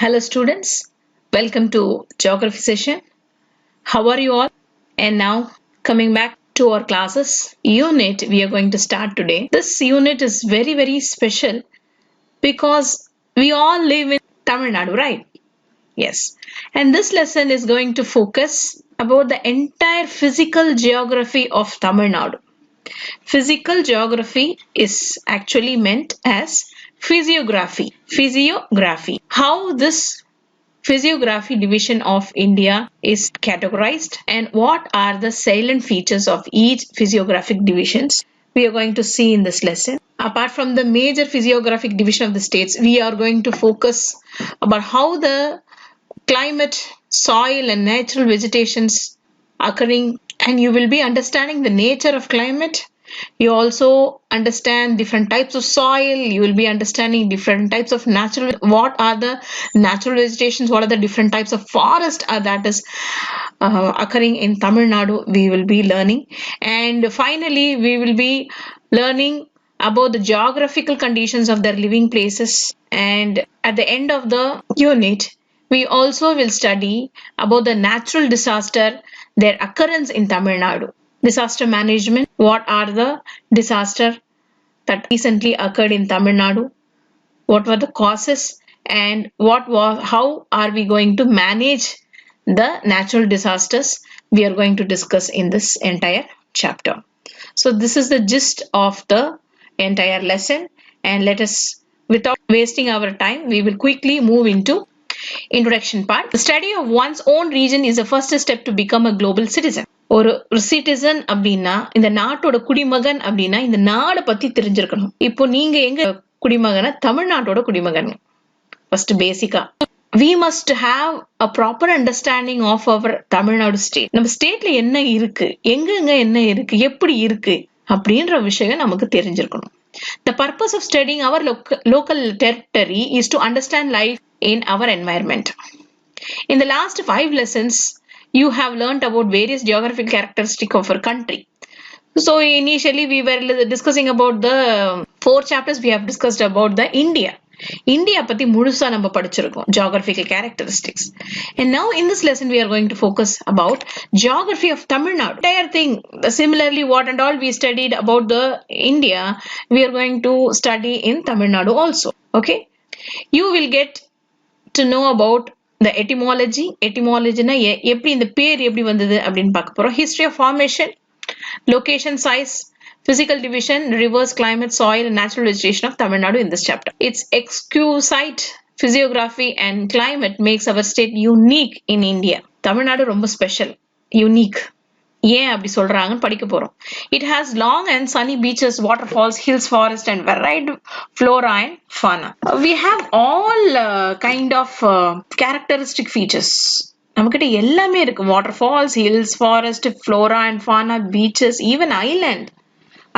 Hello students, welcome to geography session. How are you all? And now coming back to our classes unit we are going to start today. This unit is very special because we all live in Tamil Nadu, right? Yes. And this lesson is going to focus about the entire physical geography of Tamil Nadu. Physical geography is actually meant as physiography. Physiography. How this physiography division of India is categorized and what are the salient features of each physiographic divisions we are going to see in this lesson. Apart from the major physiographic division of the states, we are going to focus about how the climate, soil and natural vegetations occurring, and you will be understanding the nature of climate. You also understand different types of soil. You will be understanding different types of natural, what are the natural vegetations, what are the different types of forest that is occurring in Tamil Nadu. We will be learning, and finally we will be learning about the geographical conditions of their living places. And at the end of the unit, we also will study about the natural disaster, their occurrence in Tamil Nadu. Disaster management, what are the disasters that recently occurred in Tamil Nadu? What were the causes and how are we going to manage the natural disasters we are going to discuss in this entire chapter. So this is the gist of the entire lesson, and let us, without wasting our time, we will quickly move into introduction part. The study of one's own region is the first step to become a global citizen. ஒரு citizen அப்படின்னா இந்த நாட்டோட குடிமகன் அப்படின்னா இந்த நாடை பத்தி தெரிஞ்சிருக்கணும். இப்போ நீங்க எங்க குடிமகன? தமிழ்நாட்டோட குடிமகன். ஃபர்ஸ்ட் பேசிக்கா we must have a proper understanding of our Tamil Nadu state. நம்ம ஸ்டேட்ல என்ன இருக்கு, எங்கெங்க என்ன இருக்கு, எப்படி இருக்கு அப்படின்ற விஷயம் நமக்கு தெரிஞ்சிருக்கணும். The purpose of studying our local territory is to understand life in our environment. In the last 5 lessons, you have learnt about various geographical characteristics of our country. So initially we were discussing about the 4 chapters. We have discussed about the India பத்தி முழுசா நம்ம படிச்சிருக்கோம், geographical characteristics. And now in this lesson we are going to focus about geography of Tamil Nadu. Entire thing, similarly what and all we studied about the India, we are going to study in Tamil Nadu also. Okay, you will get to know about the etymology. Etymology-na எப்படி இந்த பேர் எப்படி வந்தது அப்படின்னு பார்க்க போறோம். History of formation, location, size, physical division, rivers, climate, soil and natural vegetation of Tamil Nadu in this chapter. Its exquisite physiography and climate makes our state unique in India. Tamil Nadu ரொம்ப special, unique. ஏன் அப்படி சொல்றாங்கன்னு படிக்க போறோம். It has long and sunny beaches, waterfalls, hills, forest and varied flora and fauna. We have all kind of characteristic features. நம்மகிட்ட எல்லாமே இருக்கு. Waterfalls, hills, forest, flora and fauna, beaches, even island.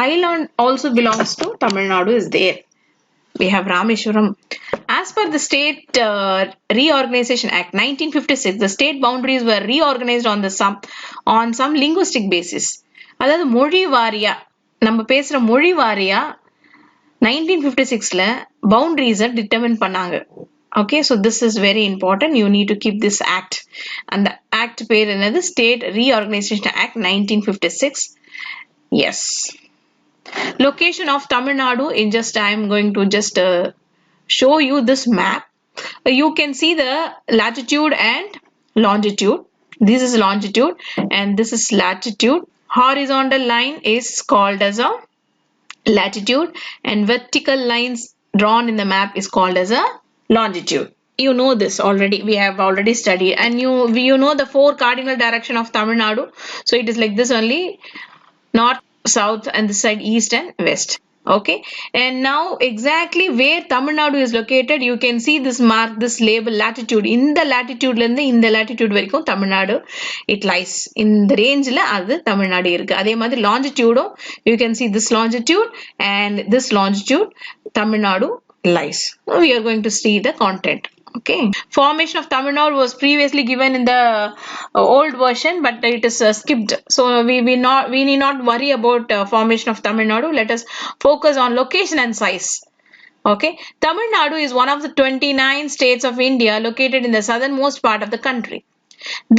Island also belongs to Tamil Nadu is there. We have Rameshwaram. As per the State Reorganization Act 1956, the state boundaries were reorganized on some linguistic basis. அதாவது மொழி வாரியா, நம்ம பேசுற மொழி வாரியா 1956ல boundaries determine பண்ணாங்க. Okay, so this is very important. You need to keep this act. And the act பேர் என்னது? State Reorganization Act 1956. Yes. Location of Tamil Nadu, in just I am going to just show you this map. You can see the latitude and longitude. This is longitude and this is latitude. Horizontal line is called as a latitude and vertical lines drawn in the map is called as a longitude. You know this already. We have already studied, and you know the 4 cardinal direction of Tamil Nadu. So it is like this only: north, south and this side east and west. Okay, and now exactly where Tamil Nadu is located, you can see this mark, this label latitude. In the latitude la irundhu in the latitude varaikum Tamil Nadu it lies. In the range la adu Tamil Nadu irukku. Adhe madri longitude, you can see this longitude and this longitude Tamil Nadu lies. Now we are going to see the content. Okay, formation of Tamil Nadu was previously given in the old version, but it is skipped. So we need not worry about formation of Tamil Nadu. Let us focus on location and size. Okay, Tamil Nadu is one of the 29 states of India located in the southernmost part of the country.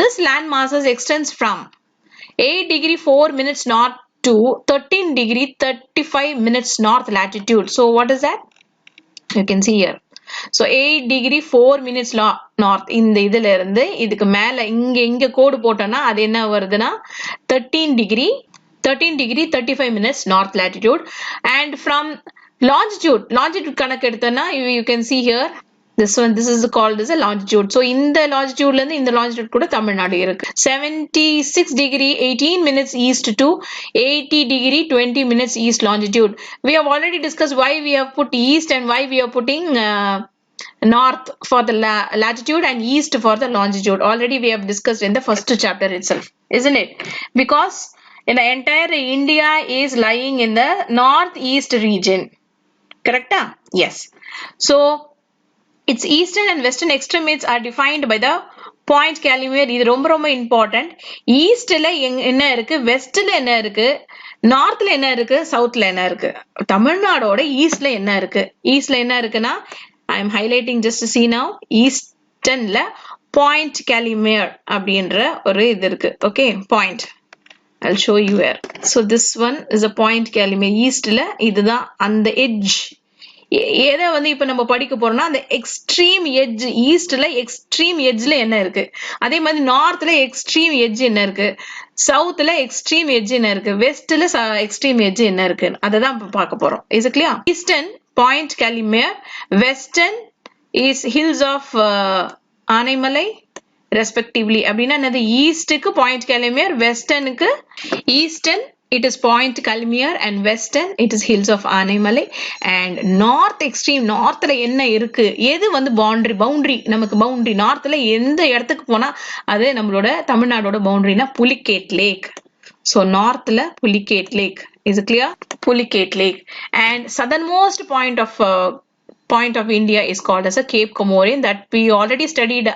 This land masses extends from 8 degree 4 minutes north to 13 degree 35 minutes north latitude. So what is that? You can see here. So 8 degree 4 minutes north இந்த இதுல இருந்து இதுக்கு மேல இங்க கோடு போட்டோம்னா அது என்ன வருதுன்னா 13 degree 35 minutes north latitude. And from longitude கணக்கு எடுத்தோம்னா you can see here this is called as a longitude. So இந்த longitude ல இருந்து இந்த longitude கூட தமிழ்நாடு இருக்கு. 76 degree 18 minutes east to 80 degree 20 minutes east longitude. We have already discussed why we have put east and why we are putting north for the latitude and east for the longitude. Already we have discussed in the first chapter itself, isn't it? Because in the entire India is lying in the northeast region. Correct? Yes. So its eastern and western extremities are defined by the point Calumet. இது ரொம்ப important. ஈஸ்ட்ல என்ன இருக்கு, வெஸ்ட்ல என்ன இருக்கு, நார்த்ல என்ன இருக்கு, சவுத்ல என்ன இருக்கு. தமிழ்நாடோட ஈஸ்ட்ல என்ன இருக்கு, ஈஸ்ட்ல என்ன இருக்குன்னா I am highlighting just to see now. ஈஸ்டர்ன்ல பாயிண்ட் கேலிமேர் அப்படின்ற ஒரு இது இருக்கு. Okay, point. I'll show you where. So this one is a point Calumet. ஈஸ்ட்ல இதுதான் அந்த edge. எதை வந்து இப்ப நம்ம படிக்க போறோம்னா அந்த எக்ஸ்ட்ரீம் எட்ஜ், ஈஸ்ட்ல எக்ஸ்ட்ரீம் எட்ஜ்ல என்ன இருக்கு, அதே மாதிரி நார்த்ல எக்ஸ்ட்ரீம் எட்ஜ் என்ன இருக்கு, சவுத்ல எக்ஸ்ட்ரீம் எட்ஜ் என்ன இருக்கு, வெஸ்ட்ல எக்ஸ்ட்ரீம் எட்ஜ் என்ன இருக்கு, அதை தான் பார்க்க போறோம். Is it clear? Eastern point Calimere, western is hills of Anaimalai respectively. அப்படின்னா என்னது, ஈஸ்டுக்கு பாயிண்ட் கேலிமேர், வெஸ்டர்னுக்கு eastern it is point Calumet and western it is hills of Anaimalai. And north extreme northல என்ன இருக்கு, எது வந்து boundary நமக்கு boundary northல எந்த இடத்துக்கு போனா அது நம்மளோட தமிழ்நாடோட boundaryனா Pulicat lakh. So northல Pulicat lakh. Is it clear? Pulicat lakh. And southernmost point of India is called as a Cape Comorin, that we already studied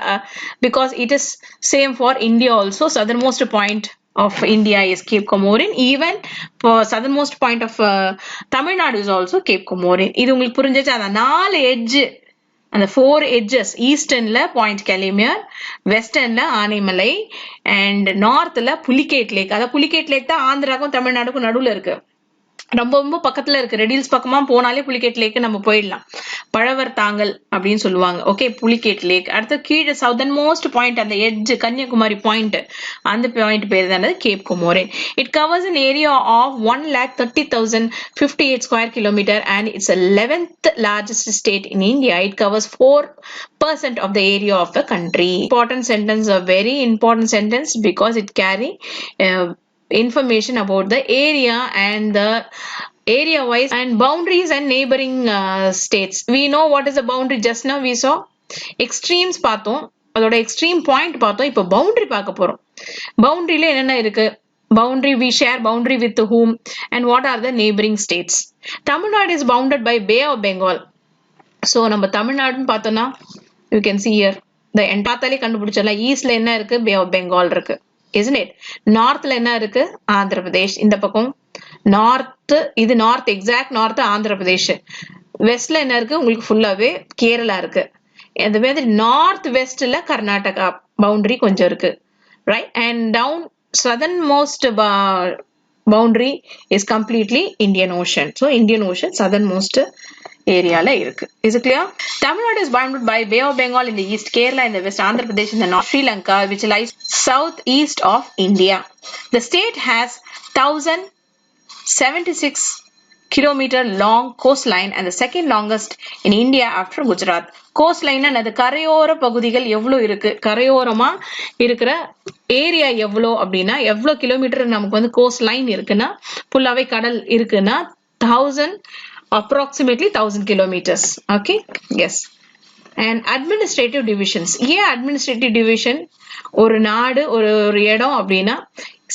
because it is same for India also. Southernmost point of India is Cape Comorin. Even for southernmost point of Tamil Nadu is also Cape Comorin. இது உங்களுக்கு புரிஞ்சிச்சா? அந்த 4 edge, அந்த 4 edges, ஈஸ்டர்ன்ல point Calimere, வெஸ்டர்ன்ல Anaimalai and நார்த்ல Pulicat lake. அத புலிகேட் லேக் தான் ஆந்திராக்கும் தமிழ்நாடுக்கும் நடுவுல இருக்கு, ரொம்ப பக்கத்துல இருக்கு. ரெடில்ஸ் பக்கமா போனாலே புலிகேட் லேக் நம்ம போயிடலாம். பழவர் தாங்கல் அப்படின்னு சொல்லுவாங்க. Okay, Pulicat lake. அடுத்து கீழே சவுதர்ன் மோஸ்ட் பாயிண்ட், அந்த எட்ஜ் கன்னியாகுமரி பாயிண்ட், அந்த பாயிண்ட் பேர் தான் cape Comorin. It covers an area of 1,30,058 square kilometer and it's the 11th largest state in India. It covers 4% of the area of the country. Important sentence, a very important sentence because it carry information about the area and the area wise and boundaries and neighboring states. We know what is the boundary. Just now we saw extremes பார்த்தோம், அதோட extreme point பார்த்தோம். இப்போ boundary பார்க்க போறோம். boundaryல என்னென்ன இருக்கு, boundary we share boundary with whom and what are the neighboring states. Tamil Nadu is bounded by Bay of Bengal. So நம்ம தமிழ்நாடுன்னு பார்த்தோம்னா you can see here the பார்த்தாலே கண்டுபிடிச்சிடலாம். ஈஸ்ட்ல என்ன இருக்கு, Bay of Bengal இருக்கு, isn't it? நார்த்ல என்ன இருக்கு, ஆந்திர பிரதேஷ். இந்த பக்கம் நார்த், இது north, exact north Andhra Pradesh. வெஸ்ட்ல என்ன இருக்கு, உங்களுக்கு ஃபுல்லாவே கேரளா இருக்கு. அந்த மாதிரி நார்த் வெஸ்ட்ல கர்நாடகா பவுண்டரி கொஞ்சம் இருக்கு, right? And down southern most boundary is completely Indian Ocean. So Indian Ocean southern most ஏரியால இருக்கு. Is it clear? Tamil Nadu is bounded by Bay of Bengal in the east, Kerala in the west, Andhra Pradesh in the north, Sri Lanka which lies southeast of India. The state has 1,076 kilometer long coastline and the second longest in India after Gujarat. Coastline அது கரையோர பகுதிகள் எவ்வளவு இருக்கு, கரையோரமா இருக்கிற area எவ்வளோ அப்படின்னா எவ்வளவு kilometre நமக்கு வந்து கோஸ்ட் லைன் இருக்குன்னா, ஃபுல்லாவே கடல் இருக்குன்னா approximately 1,000 kilometers. Okay, yes. And administrative divisions. ஏன் administrative division? ஒரு நாடு ஒரு இடம் அப்படின்னா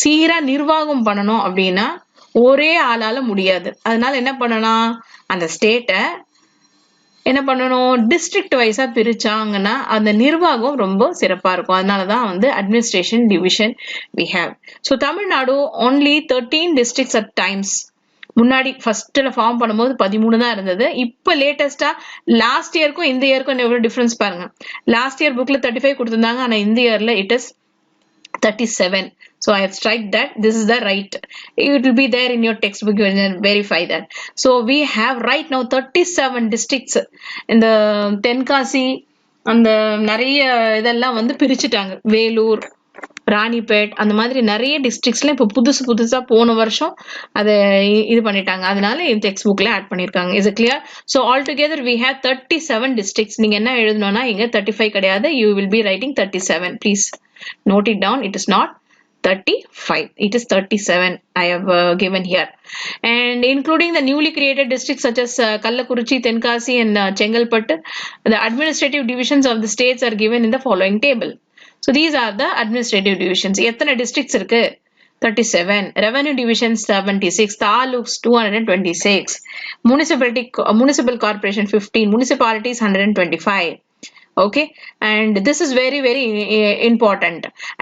சீரா நிர்வாகம் பண்ணணும் அப்படின்னா ஒரே ஆளால முடியாது. அதனால என்ன பண்ணணும், அந்த ஸ்டேட்டை என்ன பண்ணணும், டிஸ்ட்ரிக்ட் வைஸா பிரிச்சாங்கன்னா அந்த நிர்வாகம் ரொம்ப சிறப்பா இருக்கும். அதனாலதான் வந்து administration division we have. So Tamil Nadu only 13 districts at times முன்னாடி ஃபர்ஸ்ட்ல ஃபார்ம் பண்ணும்போது 13 தான் இருந்தது. இப்போ லேட்டஸ்டா லாஸ்ட் இயருக்கும் இந்த இயருக்கும் எவ்வளவு டிஃபரன்ஸ் பாருங்க. லாஸ்ட் இயர் புக்ல 35 கொடுத்திருந்தாங்க, ஆனா இந்த இயர்ல it is 37. So I have struck that this is the right. It will be there in your textbook. You can verify that. So we have right now 37 districts in the Tenkasi and the நிறைய இதெல்லாம் வந்து பிரிச்சுட்டாங்க. வேலூர், ராணிப்பேட் அந்த மாதிரி நிறைய டிஸ்ட்ரிக்ட்ஸ்ல இப்போ புதுசா போன வருஷம் அதை இது பண்ணிட்டாங்க. அதனால இந்த டெக்ஸ்ட் புக்ல ஆட் பண்ணிருக்காங்க. Is it clear? So all together we have 37 districts. நீங்க என்ன எழுதணும்னா இங்க 35 கிடையாது. You will be writing 37. Please note it down. It is not 35. It is 37 I have given here. And including the newly created districts such as Kallakurichi, Tenkasi and Chengalpattu, the administrative divisions of the states are given in the following table. So these are the administrative divisions. எத்தனை districts இருக்கு? 37. Revenue divisions 76. Taluks 226. Municipal corporation 15. Municipalities 125. Okay, and this is very important.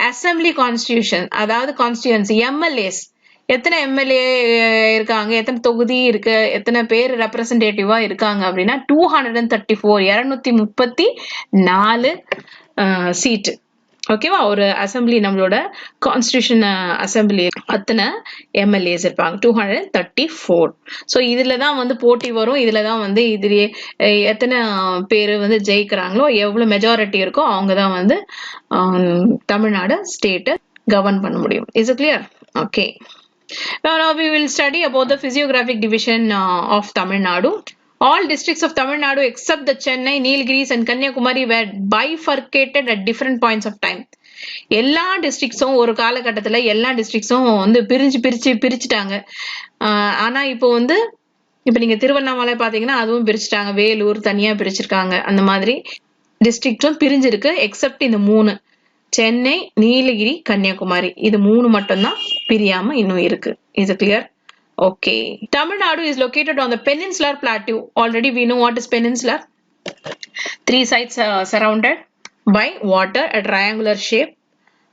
Assembly constitution, அதாவது constituency, MLAs எத்தனை MLA இருக்காங்க, எத்தனை தொகுதி இருக்கு, எத்தனை பேர் ரெப்ரசன்டேட்டிவா இருக்காங்க அப்படின்னா 234 234 சீட். ஓகேவா? ஒரு அசம்பிளி, நம்மளோட கான்ஸ்டிடியூஷன் அசம்பிளி அத்தனை எம்எல்ஏஸ் இருப்பாங்க 234. ஸோ இதுல தான் வந்து போட்டி வரும். இதுல தான் வந்து இதுலயே எத்தனை பேர் வந்து ஜெயிக்கிறாங்களோ, எவ்வளவு மெஜாரிட்டி இருக்கோ அவங்க தான் வந்து தமிழ்நாடு ஸ்டேட்டை கவர்ன் பண்ண முடியும். Is it clear? Okay. Now we will study about the physiographic division of Tamil Nadu. All districts of Tamil Nadu except the Chennai, Nilgiris and Kanyakumari were bifurcated at different points of time. எல்லா டிஸ்ட்ரிக்ட்ஸும் ஒரு காலகட்டத்துல எல்லா டிஸ்ட்ரிக்ட்ஸும் வந்து பிரிச்சுட்டாங்க. ஆனா இப்போ வந்து இப்ப நீங்க திருவண்ணாமலை பாத்தீங்கன்னா அதுவும் பிரிச்சுட்டாங்க, வேலூர் தனியா பிரிச்சிருக்காங்க. அந்த மாதிரி டிஸ்ட்ரிக்ட்ஸும் பிரிஞ்சிருக்கு எக்ஸப்ட் இந்த 3, சென்னை, நீலகிரி, கன்னியாகுமரி. இது 3 மட்டும்தான் பிரியாம இன்னும் இருக்கு. Is it clear? Okay. Tamil Nadu is located on the peninsular plateau. Already we know what is peninsular. 3 sides surrounded by water, a triangular shape.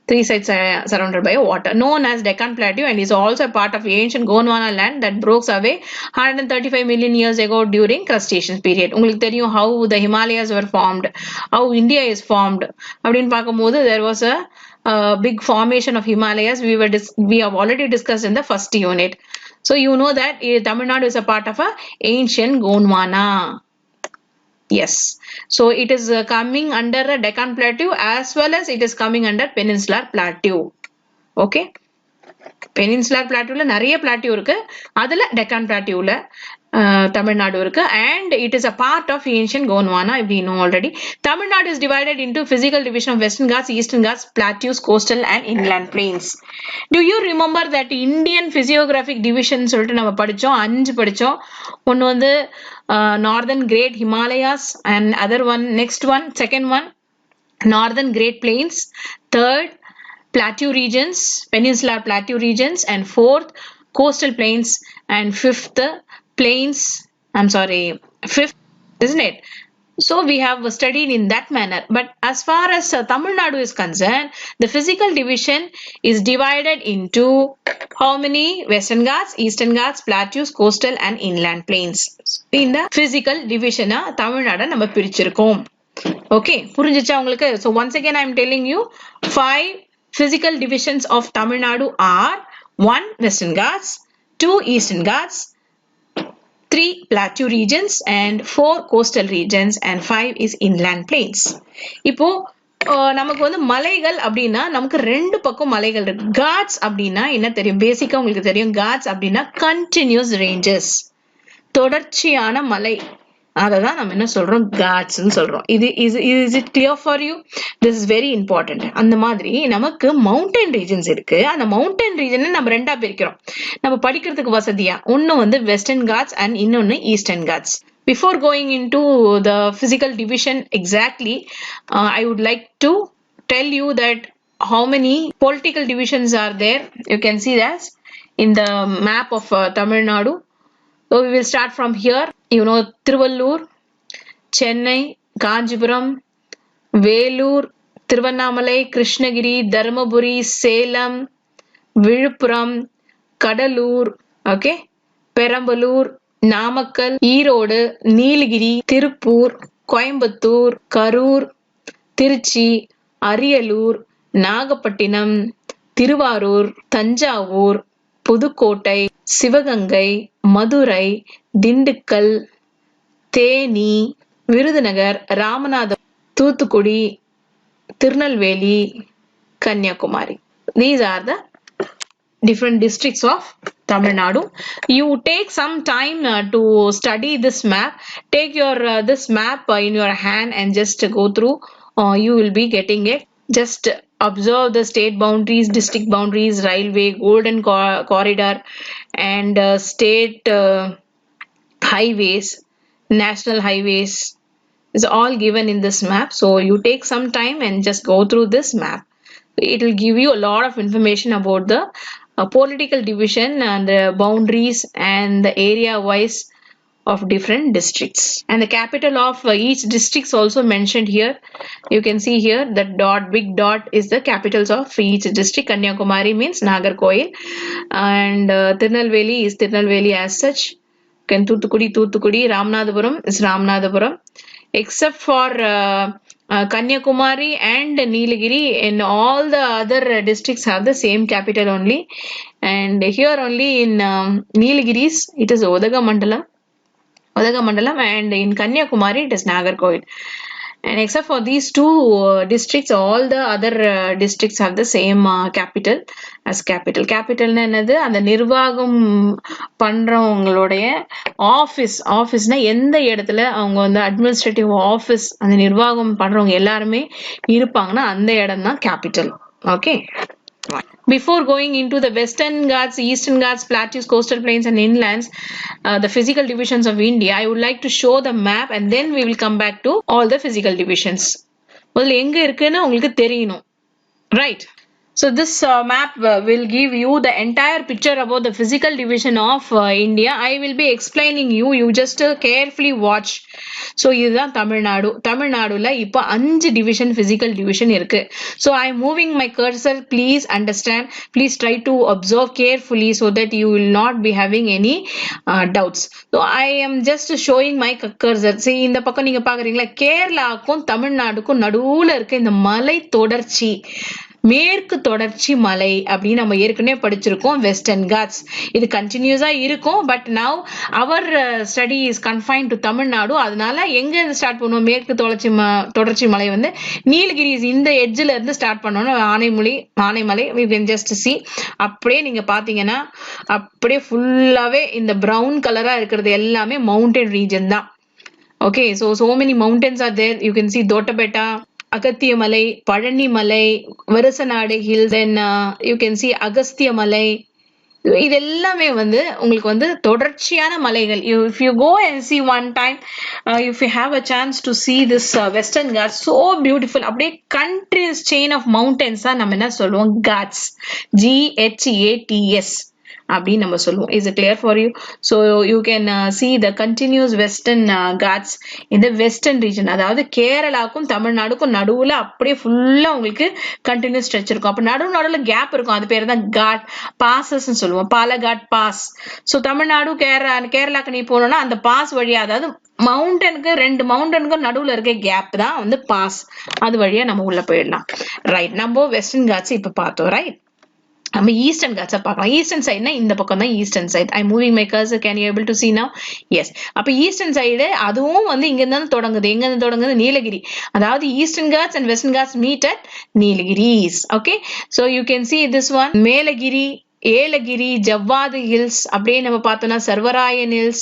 3 sides surrounded by water, known as Deccan Plateau, and is also a part of ancient Gondwana land that broke away 135 million years ago during Cretaceous period. உங்களுக்கு தெரியும் how the Himalayas were formed, how India is formed. அப்படின்னு பார்க்கும்போது there was a big formation of Himalayas. We have already discussed in the first unit. So you know that Tamil Nadu is a part of a ancient Gondwana. Yes. So it is coming under the Deccan Plateau as well as it is coming under Peninsular Plateau. Okay. Peninsular Plateau la நிறைய plateau இருக்கு. அதுல Deccan Plateau ல Tamil Nadu இருக்கு, and it is a part of ancient Gondwana. We know already. Tamil Nadu is divided into physical division of Western Ghats, Eastern Ghats, plateaus, coastal and inland plains. Do you remember that Indian physiographic division சொல்லிட்டு நம்ம படிச்சோம், 5 படிச்சோம். ஒன்னு வந்து Northern Great Himalayas, and other one, next one, second one, Northern Great Plains, third, Plateau regions, Peninsular Plateau regions, and fourth, Coastal Plains, and fifth, Plains. Fifth, isn't it? So we have studied in that manner. But as far as Tamil Nadu is concerned, the physical division is divided into how many? Western Ghats, Eastern Ghats, plateaus, coastal and inland plains. In the physical division, Tamil Nadu நம்ம பிரிச்சிருக்கோம். Okay, புரிஞ்சிச்சா உங்களுக்கு? So once again I am telling you 5 physical divisions of Tamil Nadu are 1 Western Ghats, 2 Eastern Ghats, 3 plateau regions and 4 coastal regions and 5 is inland plains. இப்போ நமக்கு வந்து மலைகள் அப்படின்னா நமக்கு 2 பக்கம் மலைகள் இருக்கு. Ghats அப்படின்னா என்ன தெரியும்? பேசிக்கா உங்களுக்கு தெரியும். Ghats அப்படின்னா continuous ranges, தொடர்ச்சியான மலை. அததான் நம்ம என்ன சொல்றோம்? Ghats ன்னு சொல்றோம். is it clear for you? This is very important. அந்த மாதிரி நமக்கு mountain regions இருக்கு. அந்த mountain region நம்ம ரெண்டா பிரிக்கிறோம் நம்ம படிக்கிறதுக்கு வசதியா. ஒன்னு வந்து Western Ghats and இன்னொன்னு Eastern Ghats. Before going into the physical division exactly, I would like to tell you that how many political divisions are there. You can see that in the map of Tamil Nadu. So we will start from here. You know, Tiruvallur, Chennai, Kanjipuram, Velur, Tiruvannamalai, Krishnagiri, Dharmaburi, Salem, Viluppuram, Kadalur, okay, Perambalur, Namakkal, Erode, Nilgiri, Tiruppur, Coimbatore, Karur, Trichy, Ariyalur, Nagapattinam, Thiruvarur, Thanjavur, Pudukkottai, Sivaganga, Madurai, Dindigul, Theni, Virudhunagar, Ramanathapuram, Thoothukudi, Tirunelveli, Kanyakumari. These are the different districts of Tamil Nadu. You take some time to study this map. Take your this map in your hand and just go through. You will be getting it. Just observe the state boundaries, district boundaries, railway, golden corridor, and state highways, national highways is all given in this map. So you take some time and just go through this map. It will give you a lot of information about the political division and the boundaries and the area wise of different districts, and the capital of each district is also mentioned here. You can see here that dot, big dot is the capitals of each district. Kanyakumari means Nagarkoil, and Tirunelveli is Tirunelveli as such. Thuthukudi, Ramanathapuram is Ramanathapuram. Except for Kanyakumari and Nilagiri, in all the other districts have the same capital only, and here only in Nilgiris it is Odagamandalam, and in Kanyakumari it is Nagarkoil. And except for these two districts, all the other districts have the same capital as capital. Capital என்னது அந்த நிர்வாகம் பண்றவங்களுடைய ஆபீஸ்னா எந்த இடத்துல அவங்க வந்து administrative office அந்த நிர்வாகம் பண்றவங்க எல்லாருமே இருப்பாங்கன்னா அந்த இடம் தான் capital. Okay. Before going into the Western Ghats, Eastern Ghats, Plateaus, coastal plains and inlands, the physical divisions of India, I would like to show the map and then we will come back to all the physical divisions. முதல்ல எங்க இருக்குன்னு உங்களுக்கு தெரியணும். Right. So this map will give you the entire picture about the physical division of India. I will be explaining you. You just carefully watch. So இதுதான் தமிழ்நாடு. தமிழ்நாடுல இப்போ 5 division physical division இருக்கு. So I am moving my cursor. Please understand. Please try to observe carefully so that you will not be having any doubts. So I am just showing my cursor. See இந்த பக்கம் நீங்க பாக்குறீங்களா, கேரளாக்கும் தமிழ்நாடுக்கும் நடுவுல இருக்க இந்த மலை தொடர்ச்சி, மேற்கு தொடர்ச்சி மலை அப்படின்னு நம்ம ஏற்கனவே படிச்சிருக்கோம். வெஸ்டர்ன் காட்ஸ் இது கண்டினியூஸா இருக்கும். But now our study is confined to Tamil Nadu. அதனால எங்க இருந்து ஸ்டார்ட் பண்ணுவோம், மேற்கு தொடர்ச்சி மலை வந்து நீலகிரிஸ் இந்த எட்ஜ்ல இருந்து ஸ்டார்ட் பண்ணணும். Anaimalai you can just see. அப்படியே நீங்க பாத்தீங்கன்னா அப்படியே ஃபுல்லாவே இந்த பிரவுன் கலரா இருக்கிறது எல்லாமே மவுண்டன் ரீஜன் தான். Okay. so many mountains are there. You can see Dotabetta, Agathiyamalai, Palanimalai, Varusanadu hills, then you can see Agasthiyamalai. இது எல்லாமே வந்து உங்களுக்கு வந்து தொடர்ச்சியான மலைகள். if you go and see one time, if you have a chance to see this Western Ghats, so beautiful. அப்படியே countries chain of mountains தான் நம்ம என்ன சொல்லுவோம், Ghats, GHATS அப்படின்னு நம்ம சொல்லுவோம். Is it clear for you? So you can see the continuous Western Ghats in the Western region. அதாவது கேரளாக்கும் தமிழ்நாடுக்கும் நடுவுல அப்படியே ஃபுல்லா உங்களுக்கு கண்டினியூஸ் ஸ்ட்ரெச் இருக்கும். அப்ப நடுவுல கேப் இருக்கும். அது பேர் தான் காட் பாசஸ் சொல்லுவோம். பாலகாட் பாஸ். ஸோ தமிழ்நாடு கேரளாக்கு நீ போனோம்னா அந்த பாஸ் வழியா, அதாவது மவுண்டனுக்கு 2 மவுண்டனுக்கும் நடுவுல இருக்க கேப் தான் வந்து பாஸ். அது வழியா நம்ம உள்ள போயிடலாம். ரைட். நம்ம வெஸ்டர்ன் காட்ஸ் இப்ப பார்த்தோம். ரைட். நம்ம ஈஸ்டர்ன் காட்ஸை பார்க்கலாம். ஈஸ்டர்ன் சைடுனா இந்த பக்கம் தான் eastern side. I moving my cursor. Can you able to see now? Yes. அப்ப ஈஸ்டர்ன் சைடு அதுவும் வந்து இங்க இருந்து தொடங்குது. எங்க இருந்து தொடங்குது? நீலகிரி. அதாவது eastern ghats and western ghats meet at Nilgiris. Okay. so you can see this one, Melagiri, Yelagiri, Javadhu hills. அப்படியே நம்ம பார்த்தோம்னா Servarayan hills,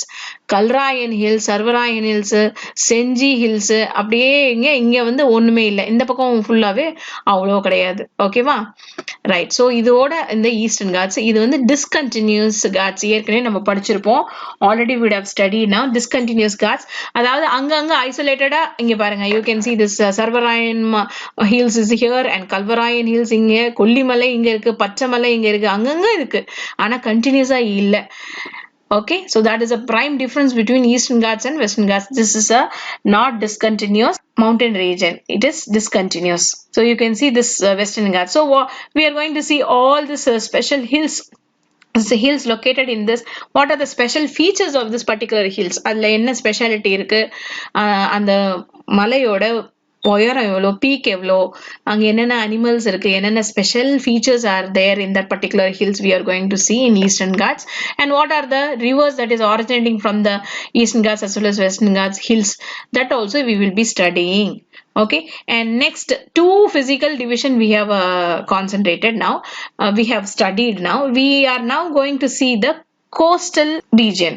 Kalrayan hills, Servarayan hills, Senji hills. அப்படியே இங்க வந்து ஒண்ணுமே இல்லை. இந்த பக்கம் ஃபுல்லாவே அவ்வளோ கிடையாது. ஓகேவா? ரைட். ஸோ இதோட இந்த ஈஸ்டர்ன் காட்ஸ் இது வந்து டிஸ்கண்டினியூஸ் காட்ஸ். ஏற்கனவே நம்ம படிச்சிருப்போம். Already we have studied now discontinuous Ghats. அதாவது அங்கங்க ஐசோலேட்டடா இங்க பாருங்க. You can see this Shevaroy hills is here and Kalvarayan hills இங்க, கொல்லிமலை இங்க இருக்கு, பச்சைமலை இங்க இருக்கு, அங்கங்க இருக்கு. ஆனா கண்டினியூஸா இல்ல. Okay, so that is a prime difference between Eastern Ghats and Western Ghats. This is a not discontinuous mountain region. It is discontinuous. So you can see this Western Ghats. So we are going to see all this special hills. hills located in this, what are the special features of this particular hills, அதுல என்ன speciality இருக்கு, அந்த மலையோட உயரம் எவ்வளோ, peak எவ்வளோ, அங்க என்னென்ன அனிமல்ஸ் இருக்கு, என்னென்ன special features are there in that particular hills we are going to see in Eastern Ghats, and what are the rivers that is originating from the Eastern Ghats as well as Western Ghats hills, that also we will be studying. Okay, and next two physical division we have concentrated now, we have studied. Now we are now going to see the coastal region.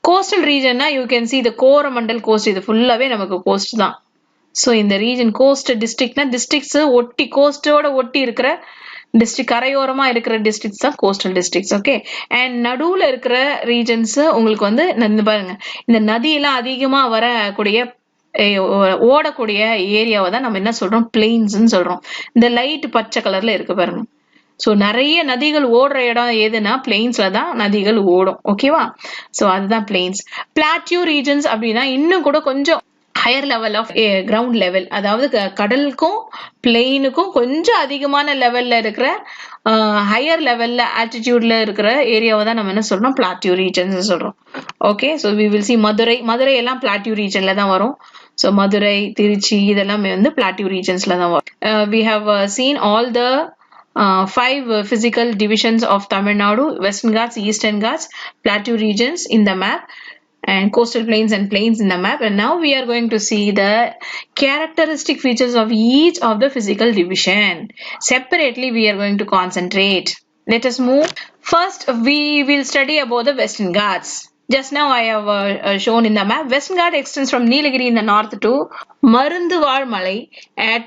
Coastal region na you can see the Coromandel coast, இது ஃபுல்லாவே நமக்கு cost தான். So இந்த region cost டிஸ்ட்ரிக்ட்னா districts ஒட்டி கோஸ்டோட ஒட்டி இருக்கிற district, கரையோரமா இருக்கிற districts தான் கோஸ்டல் டிஸ்ட்ரிக்ட்ஸ். ஓகே, அண்ட் நடுவுல இருக்கிற ரீஜன்ஸ் உங்களுக்கு வந்து பாருங்க, இந்த நதியெல்லாம் அதிகமா வரக்கூடிய ஓடக்கூடிய ஏரியாவை தான் நம்ம என்ன சொல்றோம், பிளெயின்ஸ்ன்னு சொல்றோம். இந்த லைட் பச்சை கலர்ல இருக்கு பாருங்க. ஸோ நிறைய நதிகள் ஓடுற இடம் எதுனா பிளெயின்ஸ்ல தான் நதிகள் ஓடும். ஓகேவா, ஸோ அதுதான் பிளெயின்ஸ். பிளாட்டியூ ரீஜன்ஸ் அப்படின்னா இன்னும் கூட கொஞ்சம் higher level of ground level, அதாவது கடலுக்கும் பிளெயினுக்கும் கொஞ்சம் அதிகமான லெவல்ல இருக்கிற ஹையர் லெவல்ல ஆல்டிடியூட்ல இருக்கிற ஏரியாவை தான் நம்ம என்ன சொல்றோம், பிளாட்டியூ ரீஜன்ஸ் சொல்றோம். Okay, so we will see Madurai எல்லாம் பிளாட்டியூ ரீஜன்ல தான் வரும். ஸோ மதுரை, திருச்சி இதெல்லாமே வந்து பிளாட்டியூ ரீஜன்ஸ்ல தான் வரும். We have seen all the 5 physical divisions of Tamil Nadu, Western Ghats, Eastern Ghats, plateau regions in the map, and coastal plains and plains in the map. And now we are going to see the characteristic features of each of the physical division. Separately we are going to concentrate. Let us move. First we will study about the Western Ghats. Just now I have shown in the map. Western Ghats extends from Nilagiri in the north to Marunduval Malai at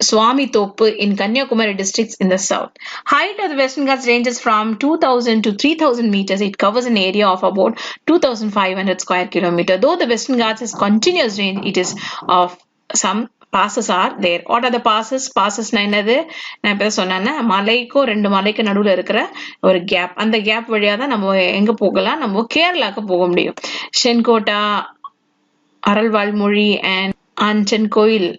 Swamithopu in Kanyakumari districts in the south. Height of the Western Ghats ranges from 2000 to 3000 meters. It covers an area of about 2500 square kilometers. Though the Western Ghats is continuous range, it is of some passes are there. What are the passes? Passes na என்னது, நான் இப்ப சொன்னேன்னா மலைக்கும் ரெண்டு மலைக்கு நடுவுல இருக்கிற ஒரு கேப், அந்த கேப் வழியா தான் நம்ம எங்க போகலாம், நம்ம கேரளாக்கு போக முடியும். சென்கோட்டா, அரல்வாள்மொழி and ஆஞ்சன்கோயில்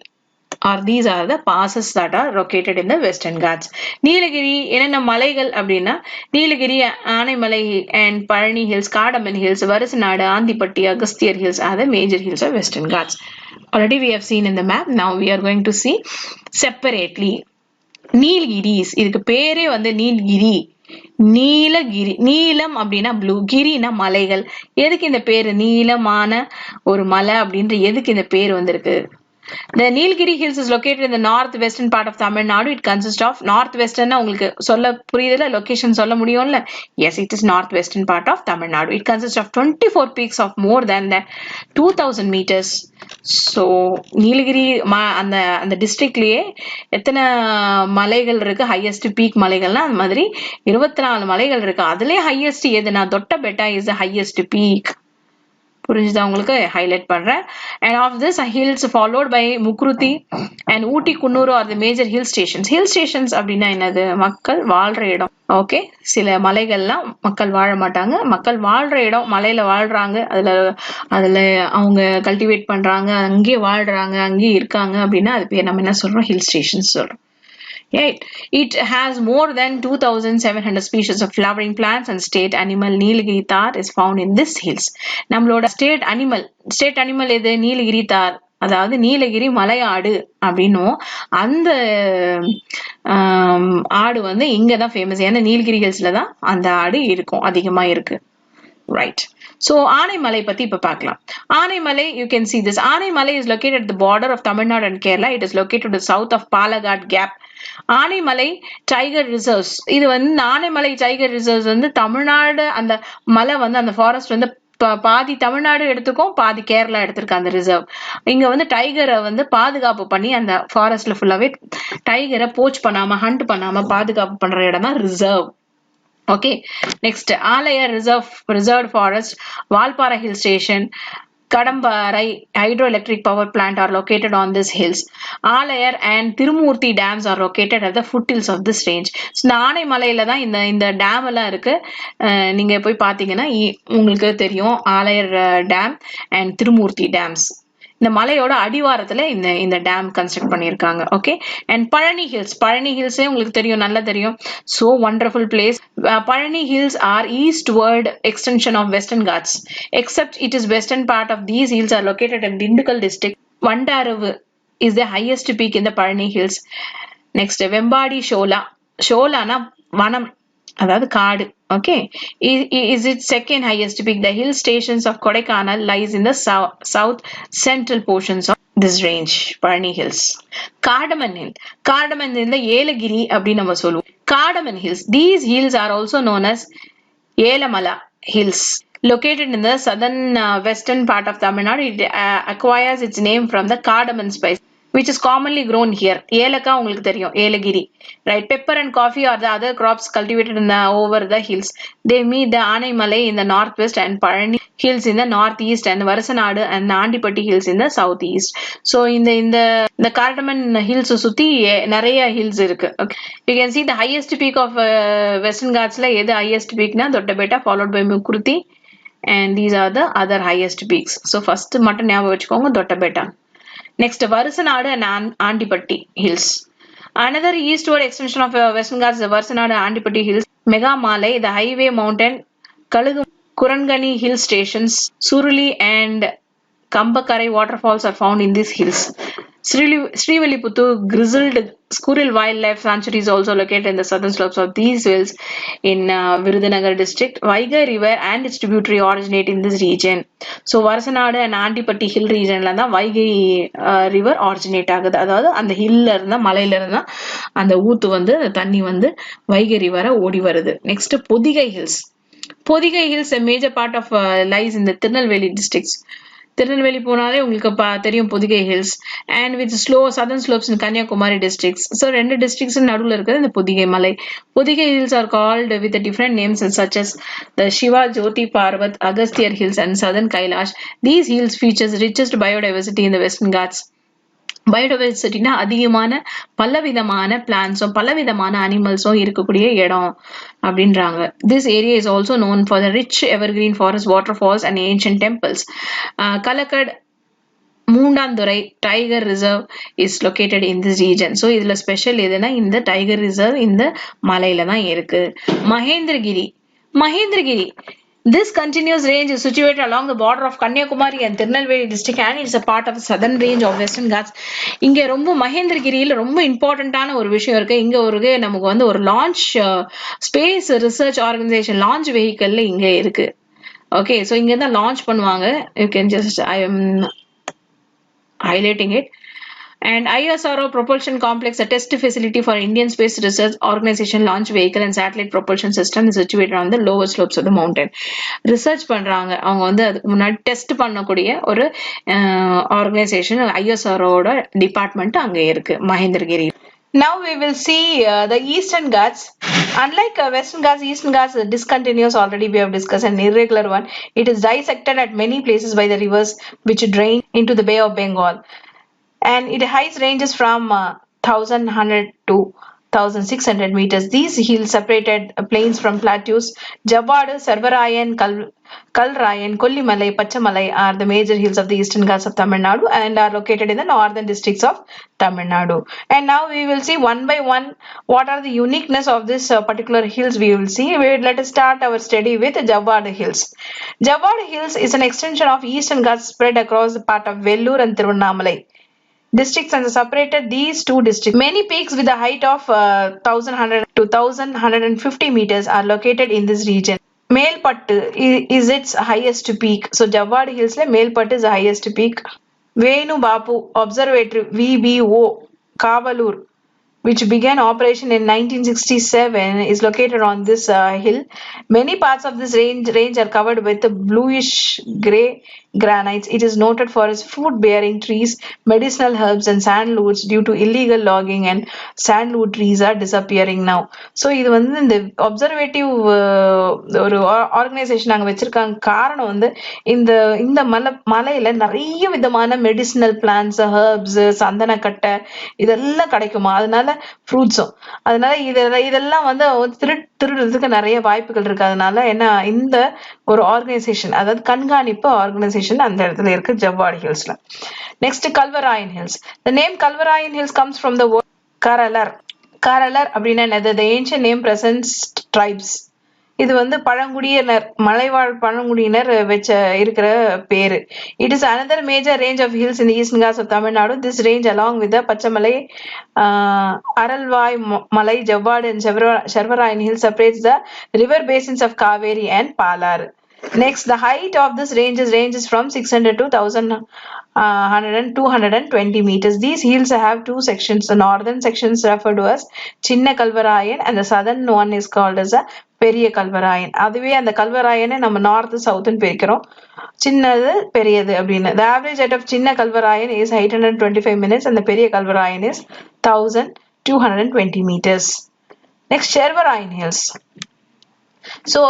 or these are the passes that are located in the Western Ghats. Nilagiri என்னென்ன மலைகள் அப்படின்னா, Nilgiri, Anaimalai and Palani hills, Cardamom hills, Varasnadu, Andipatti, Agasthyar hills are the major hills of Western Ghats. Already we have seen in the map. Now we are going to see separately Nilgiris. இதுக்கு பேரே வந்து நீலகிரி, நீலகிரி. நீலம் அப்படின்னா blue, கிரினா மலைகள். எதுக்கு இந்த பேரு நீலமான ஒரு மலை அப்படின்ற எதுக்கு இந்த பேர் வந்திருக்கு? The Nilgiri Hills is located in the northwestern part of Tamil Nadu. It consists of northwestern. உங்களுக்கு சொல்ல புரியுதுல, லொகேஷன் சொல்ல முடியும்ல? Yes, it is northwestern part of Tamil Nadu. It consists of 24 peaks of more than 2000 meters. So Nilgiri அந்த டிஸ்ட்ரிக்ட்லயே எத்தனை மலைகள் இருக்கு, highest peak மலைகள்னா அந்த மாதிரி 24 மலைகள் இருக்கு. அதுலயே ஹையஸ்ட் எதுனா Doddabetta is the highest peak. புரிஞ்சுதா உங்களுக்கு? ஹைலைட் பண்றேன். And of this hills followed by Mukruthi and Ooty, Kunnur are the major hill stations. Hill stations அப்படின்னா என்னது? மக்கள் வாழ்ற இடம். ஓகே, சில மலைகள்லாம் மக்கள் வாழ மாட்டாங்க, மக்கள் வாழ்ற இடம், மலையில வாழ்றாங்க, அதுல அவங்க கல்டிவேட் பண்றாங்க, அங்கேயே வாழ்றாங்க, அங்கேயே இருக்காங்க அப்படின்னா அது பேர் நம்ம என்ன சொல்றோம்? ஹில் ஸ்டேஷன்ஸ் சொல்றோம். Right. It has more than 2700 species of flowering plants and state animal Nilgiri Thar is found in this hills. நம்மளோட state animal எது? நீலகிரி தார், அதாவது நீலகிரி மலை ஆடு அப்படின்னும். அந்த ஆடு வந்து இங்கதான் ஃபேமஸ், ஏன்னா நீலகிரி ஹில்ஸ்ல தான் அந்த ஆடு இருக்கும், அதிகமா இருக்கு. Right. So Aanaimalai பத்தி இப்ப பார்க்கலாம். Aanaimalai, you can see this. Aanaimalai is located at the border of Tamil Nadu and Kerala. It is located to the south of Palaghat Gap. Aanaimalai Tiger Reserves. இது வந்து Aanaimalai Tiger Reserves வந்து தமிழ்நாடு, அந்த மலை வந்து அந்த forest வந்து பாதி தமிழ்நாடு எடுத்துக்கும், பாதி கேரளா எடுத்திருக்கு அந்த ரிசர்வ். இங்க வந்து டைகரை வந்து பாதுகாப்பு பண்ணி அந்த ஃபாரஸ்ட்ல ஃபுல்லாவே டைகரை போச் பண்ணாம, ஹண்ட் பண்ணாம பாதுகாப்பு பண்ற இடம் தான் reserve. Okay, next Alayar Reserved Forest, Valpara Hill Station, Kadambarai hydroelectric power plant are located on these hills. Alayar and Tirumurti dams are located at the foothills of this range. So ஆனைமலையில தான் இந்த dam எல்லாம் இருக்கு. நீங்க போய் பாத்தீங்கன்னா உங்களுக்கு தெரியும், Aliyar dam and Thirumoorthy dams. இந்த மலையோட அடிவாரத்துல இந்த டேம் கன்ஸ்ட்ரக்ட் பண்ணிருக்காங்க. ஓகே. அண்ட் பழனி ஹில்ஸே உங்களுக்கு தெரியும், நல்லா தெரியும். So wonderful place. Palani hills are eastward extension of western Ghats. Except it is western part of these hills are located in Dindigul district. Vandaravu is the highest peak in the Palani Hills. Next, Vembadi Shola. Sholana Vanam, அதாவது காடு. Okay, is its second highest peak. The hill stations of Kodaikanal lies in the south central portions of this range, Palani Hills. Cardamom Hill. Cardamom Hill the Yelagiri அப்படி நம்ம சொல்லுவோம். Cardamom Hills. These hills are also known as Yelamala Hills. Located in the southern western part of Tamil Nadu, it acquires its name from the cardamom spice, which is commonly grown here. ஏலக்கா உங்களுக்கு தெரியும், Yelagiri, right? Pepper and coffee are the other crops cultivated in the over the hills. They meet the Anaimalai in the northwest and Palani Hills in the northeast and Varasanadu and Andipatti Hills in the southeast. So இந்த cardamom hills சுத்தி நிறைய hills இருக்கு. Okay. You can see the highest peak of Western Ghats-ல எது highest peak னா Doddabetta, followed by Mukurthi, and these are the other highest peaks. So first மட்டும் ஞாபகம் வச்சுக்கோங்க, Doddabetta. Next, Varasanadu and Andipatti Hills. Another eastward extension of Western Ghats is the Varasanadu and Andipatti Hills. Megamalai, the highway mountain, Kurangani hill stations, Suruli and Kambakarai waterfalls are found in these hills. Sriviliputtur grizzled squirrel wildlife sanctuary is also located in the southern slopes of these hills in Virudhunagar district. Vaigai river and its tributary originate in this region. So Varasanadu and Andipatti hill region la da Vaigai river originate ஆகுது. அதாவது அந்த ஹில்ல இருந்தா, மலையில இருந்தா அந்த ஊத்து வந்து தண்ணி வந்து வைகை ரிவரை ஓடி வருது. Next Pothigai hills. Pothigai hills a major part of lies in the Tirunelveli districts. Tirunelveli போனாலே உங்களுக்கு தெரியும் Pothigai hills. And with southern slopes in Kanyakumari districts. So 2 districts நடுவில் இருக்கிறது இந்த பொதிகை மலை. Pothigai hills are called with different names such as the Shiva Jyothi Parvat, Agasthiyar hills and southern Kailash. These hills features richest biodiversity in the Western Ghats. பயோடைவர்சிட்டினா அதிகமான பலவிதமான பிளான்ஸும் பலவிதமான அனிமல்ஸும் இருக்கக்கூடிய இடம் அப்படின்றாங்க. This area is also known for the rich evergreen forest, waterfalls and ancient temples. Kalakkad Mundanthurai tiger reserve is located in this region. So இதுல special எதுனா இந்த டைகர் ரிசர்வ் இந்த மலையில தான் இருக்கு. Mahendragiri This continuous range is situated along the border of Kanyakumari and Tirunelveli district and it's a part of the southern range of Western Ghats. இங்க ரொம்ப மகேந்திரகிரியில ரொம்ப இம்பார்ட்டன்டான ஒரு விஷயம் இருக்கு. இங்க ஒரு நமக்கு வந்து ஒரு launch space research organisation launch வெஹிக்கல்ல இங்க இருக்கு. ஓகே, ஸோ இங்க தான் லான்ச் பண்ணுவாங்க. You can just I am highlighting it. And ISRO Propulsion Complex, a test facility for Indian Space Research Organization launch vehicle and satellite propulsion system is situated on the lower slopes of the mountain. Research பண்றாங்க, அவங்க வந்து அதுக்கு முன்னாடி test பண்ணக்கூடிய ஒரு organisation ISRO ஓட department அங்க இருக்கு Mahendragiri. Now we will see the Eastern Ghats. Unlike Western Ghats, Eastern Ghats is discontinuous. Already we have discussed an irregular one. It is dissected at many places by the rivers which drain into the Bay of Bengal. And it height ranges from 1100 to 1600 meters. These hills separated plains from plateaus. Javadu, Sarvarayan, Kalrayan, Kollimalai, Pachamalai are the major hills of the Eastern Ghats of Tamil Nadu and are located in the northern districts of Tamil Nadu. And now we will see one by one what are the uniqueness of this particular hills we will see. Let us start our study with Javadu Hills. Javadu Hills is an extension of Eastern Ghats spread across the part of Vellore and Tiruvannamalai districts and separated these two districts. Many peaks with a height of 1100 to 1150 meters are located in this region. Melpattu is its highest peak. So Javadu Hills le Melpattu is the highest peak. Venu Bapu Observatory VBO Kavalur, which began operation in 1967, is located on this hill. Many parts of this range are covered with bluish grey granites. It is noted for its fruit-bearing trees, medicinal herbs, and sandalwoods. Due to illegal logging and sandalwood trees are disappearing now. So இது வந்து இந்த observative ஒரு organisation அங்க வச்சிருக்காங்க. காரணம் வந்து இந்த மலையில நிறைய விதமான மெடிசினல் பிளான்ஸ், ஹெர்ப்ஸ், சந்தனக்கட்டை இதெல்லாம் கிடைக்குமா, அதனால ஃப்ரூட்ஸும், அதனால இதெல்லாம் வந்து திருடுறதுக்கு நிறைய வாய்ப்புகள் இருக்கு. அதனால என்ன இந்த ஒரு ஆர்கனைசேஷன், அதாவது கண்காணிப்பு ஆர்கனைசேஷன் elevation அந்த இடத்துல இருக்கு ஜவ்வாடு ஹில்ஸ்ல. Next Kalvarayan hills. The name Kalvarayan Hills comes from the word Karalar. Karalar அப்படின்னா என்னது? The ancient name presents tribes. இது வந்து பழங்குடியினர், மலைவாழ் பழங்குடியினர் வச்ச இருக்கிற பேரு. It is another major range of hills in the Eastern Ghats of Tamil Nadu. This range along with the Pachamalai, Aralvai Malai, Javvad and Sharvarayan Hills separates the river basins of Kaveri and Palar. Next, the height of this ranges from 600 to 220 meters. These hills have two sections. The northern section is referred to as Chinna Kalvarayan and the southern one is called as a Periya Kalvarayan. அதுவே அந்த கல்வராயனை நம்ம north சவுத்னு பிரிக்கிறோம். சின்னது பெரியது அப்படின்னு. The average height of Chinna Kalvarayan is 825 meters and the Periya Kalvarayan is 1220 meters. Next, Sharvarayan Hills. So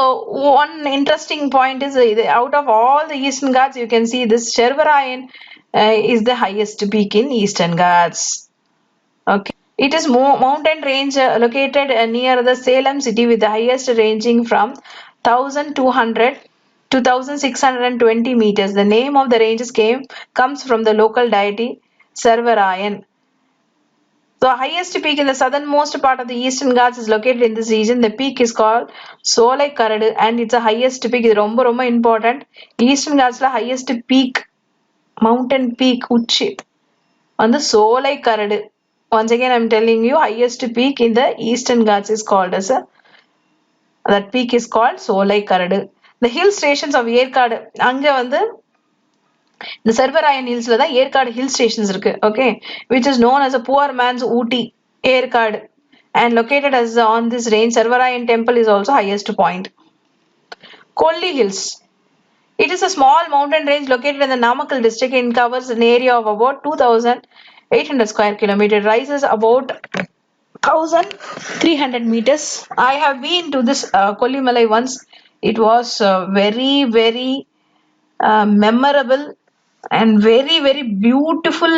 one interesting point is out of all the Eastern Ghats, you can see this Sharvarayan is the highest peak in Eastern Ghats. Okay, it is mountain range located near the Salem city with the highest ranging from 1200 to 1620 meters. The name of the ranges comes from the local deity Sarvarayan. The highest peak in the southernmost part of the Eastern Ghats is located in this region. The peak is called Solai Karadu and it's the highest peak. It's ரொம்ப important. Eastern Ghats la highest peak, mountain peak உச்சி வந்து Solai Karadu. Once again I'm telling you, highest peak in the Eastern Ghats is called as that peak is called Solai Karadu. The hill stations of Yerkadu, அங்க வந்து இந்த சர்வராயன் ஹில்ஸ்ல தான் Yercaud hill stations இருக்கு. Okay, which is known as a poor man's Ooty, Yercaud, and located as on this range. Sarvarayan temple is also highest point. Kolli Hills. It is a small mountain range located in the Namakkal district and covers an area of about 2,800 square kilometers. Rises about 1,300 meters. I have been to this Kollimalai once. It was very, very memorable and very, very beautiful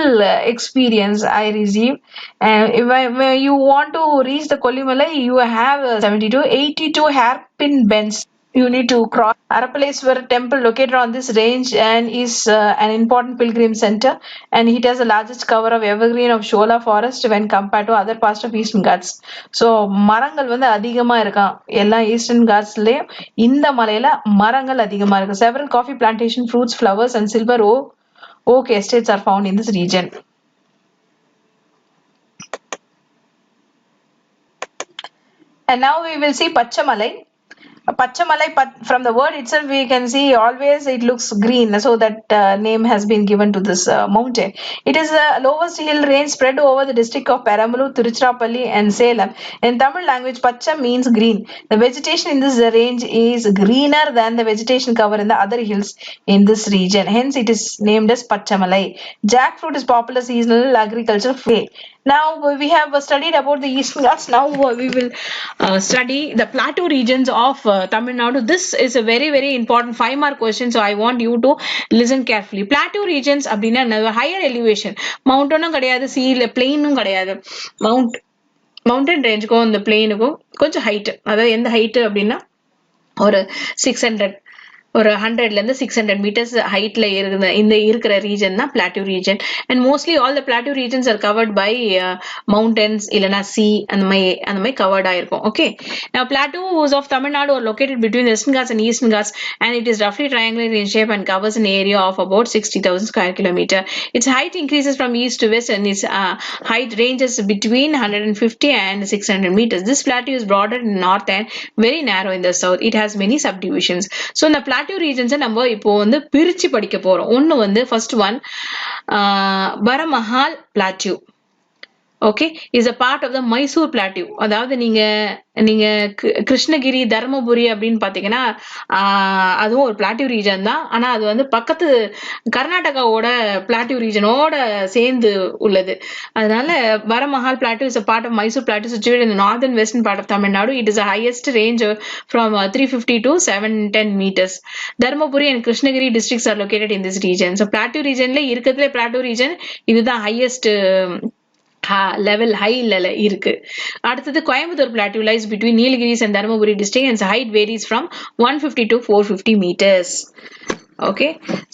experience I received. If you want to reach the Kollimalai, you have 82 hairpin bends. You need to cross. Arapaleswara temple located on this range and is an important pilgrim center, and it has the largest cover of evergreen of Shola forest when compared to other parts of Eastern Ghats. So மரங்கள் வந்து அதிகமா இருக்காம் எல்லா Eastern Ghatsலயும். இந்த மலையில மரங்கள் அதிகமா இருக்கு. Several coffee plantation, fruits, flowers and silver oak estates are found in this region. And now we will see Pachamalai. Pachamalai, from the word itself we can see always it looks green, so that name has been given to this mountain. It is the lowest hill range spread over the district of Perambalur, Tiruchirappalli and Salem. In Tamil language, Pacha means green. The vegetation in this range is greener than the vegetation cover in the other hills in this region. Hence it is named as Pachamalai. Jackfruit is popular seasonal agriculture fruit. Now we have studied about the Eastern Ghats. Now we will study the plateau regions of Tamil Nadu. This is a very, very important 5-mark question, so I want you to listen carefully. Plateau regions அப்படின்னா higher elevation, மவுண்டனும் கிடையாது, சீல பிளெயினும் கிடையாது. Mountain ரேஞ்சுக்கும் இந்த பிளெயினுக்கும் கொஞ்சம் height. அதாவது எந்த height அப்படின்னா ஒரு 600 ஒரு 100ல இருந்து 600 meters ஹைட்ல இருக்கிற ரீஜன் தான் plateau region. And mostly all the plateau regions are covered by mountains இல்லனா சி அந்த மாதிரி கவர்ட் ஆயிருக்கும். Okay, now plateaus of Tamil Nadu are located between the Western Ghats and Eastern Ghats, and it is roughly triangular in shape and covers an area of about 60,000 square kilometer. Its height increases from east to west and its height ranges between 150 and 600 meters. This plateau is broader in the north and very narrow in the south. It has many subdivisions. So in the plateau regions நம்ம இப்போ வந்து பிரிச்சு படிக்க போறோம். ஒன்னு வந்து first one Baramahal Plateau. Okay, is a part of the Mysore Plateau. அதாவது நீங்க கிருஷ்ணகிரி, தர்மபுரி அப்படின்னு பாத்தீங்கன்னா அதுவும் ஒரு பிளாட்டியூ ரீஜன் தான். ஆனா அது வந்து பக்கத்து கர்நாடகாவோட பிளாட்டியூ ரீஜனோட சேர்ந்து உள்ளது. அதனால Baramahal Plateau is a part of Mysore Plateau situated in the northern western part of Tamil Nadu. It is the highest range from 350 to 710 meters. Dharmaburi and Krishnagiri districts are located in this region. So plateau regionல இருக்கிறதுல plateau region இதுதான் highest level high இருக்கு. அடுத்தது Coimbatore plateau lies between Nilgiris and Dharmaburi district and height varies from 150 to 450 meters. Okay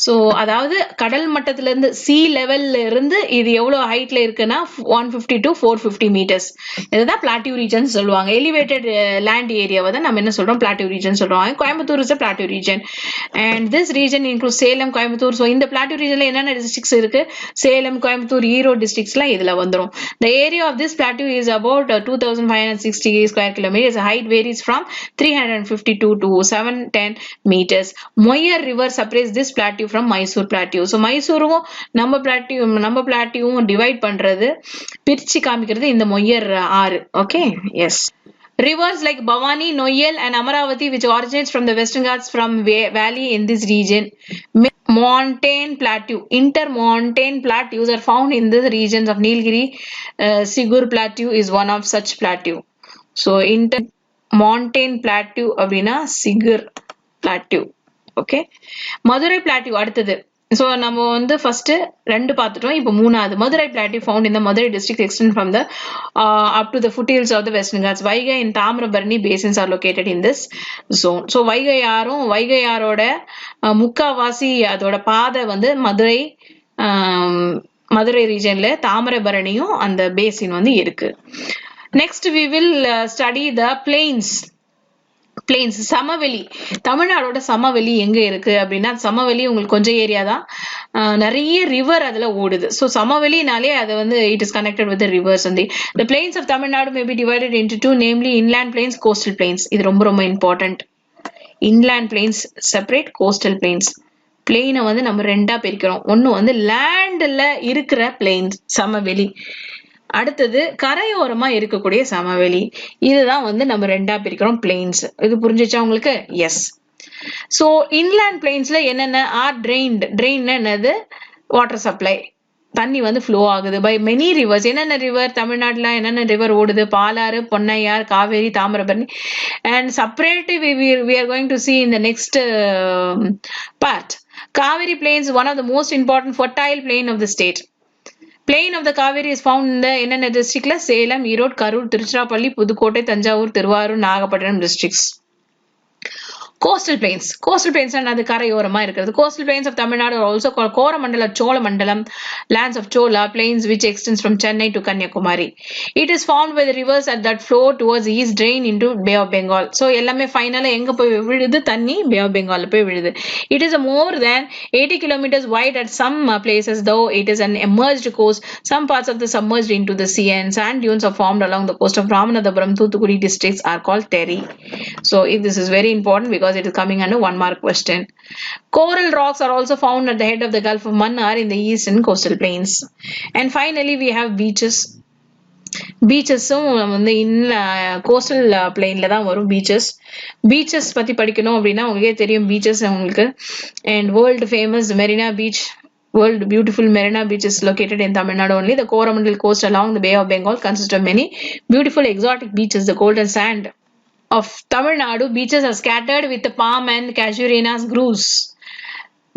so அதாவது கடல் மட்டத்துல இருந்து C லெவல்ல இருந்து இது எவ்வளவு ஹைட்ல இருக்குன்னா 150 to 450 மீட்டர்ஸ். இதுதான் பிளாட்டியூ ரீஜன் சொல்லுவாங்க. எலிவேட்டட் லேண்ட் ஏரியாவை தான் நம்ம என்ன சொல்றோம் பிளாட்டியூ ரீஜன் சொல்றோம். Coimbatore is plateau region and this region include Salem, Coimbatore. So இந்த பிளாட்டியூ ரீஜன்ல என்னென்ன டிஸ்ட்ரிக்ட்ஸ் இருக்கு? சேலம், கோயம்புத்தூர், ஈரோடு டிஸ்ட்ரிக்ட்ஸ்லாம் இதுல வந்துடும். The area of this plateau is about 2560 square kilometers. Height varies from 352 to 710 meters. Moyar river separates this plateau from Mysore plateau. So Mysore நம்ம plateau divide பண்றது பிரிச்சு காமிக்கிறது இந்த மொய்யர் ஆறு. Okay yes. Rivers like Bhavani, Noyal and Amaravati which originates from the Western Ghats from valley in this region. Montane plateau. Intermontane plateaus are found in the regions of Nilgiri. Sigur plateau is one of such plateau. So intermontane plateau அப்படின்னா Sigur plateau. Okay Madurai plateau அடுத்தது. So நம்ம வந்து first ரெண்டு பார்த்துட்டோம். இப்போ மூணாவது Madurai plateau found இந்த Madurai district extend from the up to the foothills of the Western Ghats. Vaigai and Thamirabarani basins are located in this zone. So வைகையாரோட முக்காவாசி அதோட பாதை வந்து மதுரை ரீஜன்ல தாமிரபரணியும் அந்த பேசின் வந்து இருக்கு. Next we will study the plains. சமவெளி. தமிழ்நாடோட சமவெளி எங்க இருக்கு அப்படின்னா சமவெளி உங்களுக்கு கொஞ்சம் ஏரியா தான், நிறைய ரிவர் அதுல ஓடுது. ஸோ சமவெளினாலே அது வந்து it is connected with rivers. வந்து the plains of Tamil Nadu may be divided into two, namely inland plains, coastal plains. இது ரொம்ப ரொம்ப important. Inland plains separate, coastal plains. பிளெயினை வந்து நம்ம ரெண்டா பிரிக்கிறோம். ஒன்னு வந்து லேண்ட்ல இருக்கிற பிளெயின்ஸ் சமவெளி, அடுத்தது கரையோரமா இருக்கக்கூடிய சமவெளி. இதுதான் வந்து நம்ம ரெண்டா பிரிக்கிறோம் பிளெயின்ஸ். இது புரிஞ்சிச்சா உங்களுக்கு? எஸ். சோ இன்லேண்ட் பிளெயின்ஸ்ல என்னென்ன ஆர் ட்ரெயின் என்னது? வாட்டர் சப்ளை, தண்ணி வந்து ஃப்ளோ ஆகுது பை மெனி ரிவர்ஸ். என்னென்ன ரிவர் தமிழ்நாட்டுல என்னென்ன ரிவர் ஓடுது? Palar, Ponnaiyar, Kaveri, Thamirabarani. And separate we are going to see in the next part. Kaveri plains, one of the most important fertile plain of the state. Plain of the Kaveri is found in the என்னென்ன டிஸ்ட்ரிக்ட்ல? Salem, Erode, Karur, Tiruchirappalli, Pudukkottai, Thanjavur, Tiruvarur, Nagapattinam districts. Coastal plains அது கரையோரமா இருக்கிறது. Coastal plains of Tamil Nadu are also called Coromandala, Cholamandalam, lands of Chola, plains which extends from Chennai to Kanyakumari. It is formed by the rivers that flow towards east, drain into Bay of Bengal. So எல்லாமே ஃபைனலா எங்க போய் விழுது? தண்ணி Bay of Bengal போய் விழுது. It is more than 80 kilometers wide at some places, though it is an emerged coast. Some parts of the submerged into the sea and sand dunes are formed along the coast of Ramanathapuram, Thoothukudi districts are called terry. So this is very important because it is coming under 1 mark question. Coral rocks are also found at the head of the Gulf of Mannar in the eastern coastal plains. And finally we have beaches. பீச்சஸும் வந்து coastal பிளெயின்ல தான் வரும். Beaches பத்தி படிக்கணும் அப்படின்னா உங்களுக்கே தெரியும் beaches உங்களுக்கு. And world famous Marina beach, world beautiful Marina Beach is located in Tamil Nadu only. The Coromandel coast along the Bay of Bengal consists of many beautiful exotic beaches. The golden sand of Tamil Nadu beaches are scattered with the palm and casuarinas groves.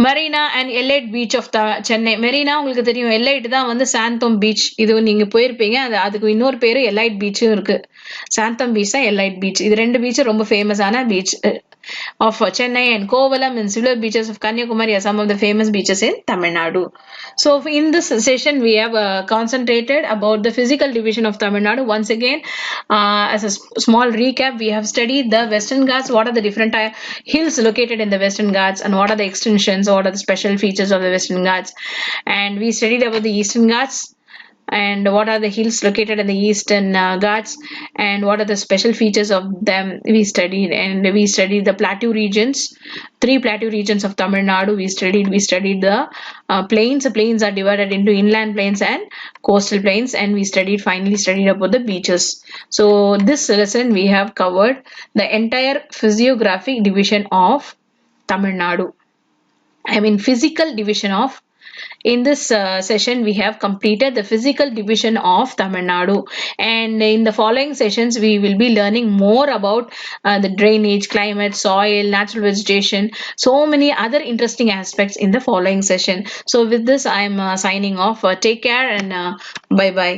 Marina and Elite Beach of Chennai. Marina உங்களுக்கு தெரியும், Elite தான் வந்து Santhome beach. இது நீங்க போயிருப்பீங்க. அதுக்கு இன்னொரு பேரு எலைட் பீச்சும் இருக்கு. சாந்தோம் பீச் தான் எலைட் பீச். இது ரெண்டு பீச் ரொம்ப ஃபேமஸான beach of Chennai, and Kovalam and similar beaches of Kanyakumari are some of the famous beaches in Tamil Nadu. So in this session we have concentrated about the physical division of Tamil Nadu. Once again, as a small recap, we have studied the Western Ghats. What are the different hills located in the Western Ghats, and what are the extensions, what are the special features of the Western Ghats, and we studied about the Eastern Ghats and what are the hills located in the eastern Ghats, and what are the special features of them we studied. And we studied the plateau regions, 3 plateau regions of Tamil Nadu. We studied the plains. The plains are divided into inland plains and coastal plains, and we finally studied about the beaches. So this lesson we have covered the entire physiographic division of Tamil Nadu. I mean physical division of. In this session we have completed the physical division of Tamil Nadu, and in the following sessions we will be learning more about the drainage, climate, soil, natural vegetation, so many other interesting aspects in the following session. So with this I am signing off. Take care and bye bye.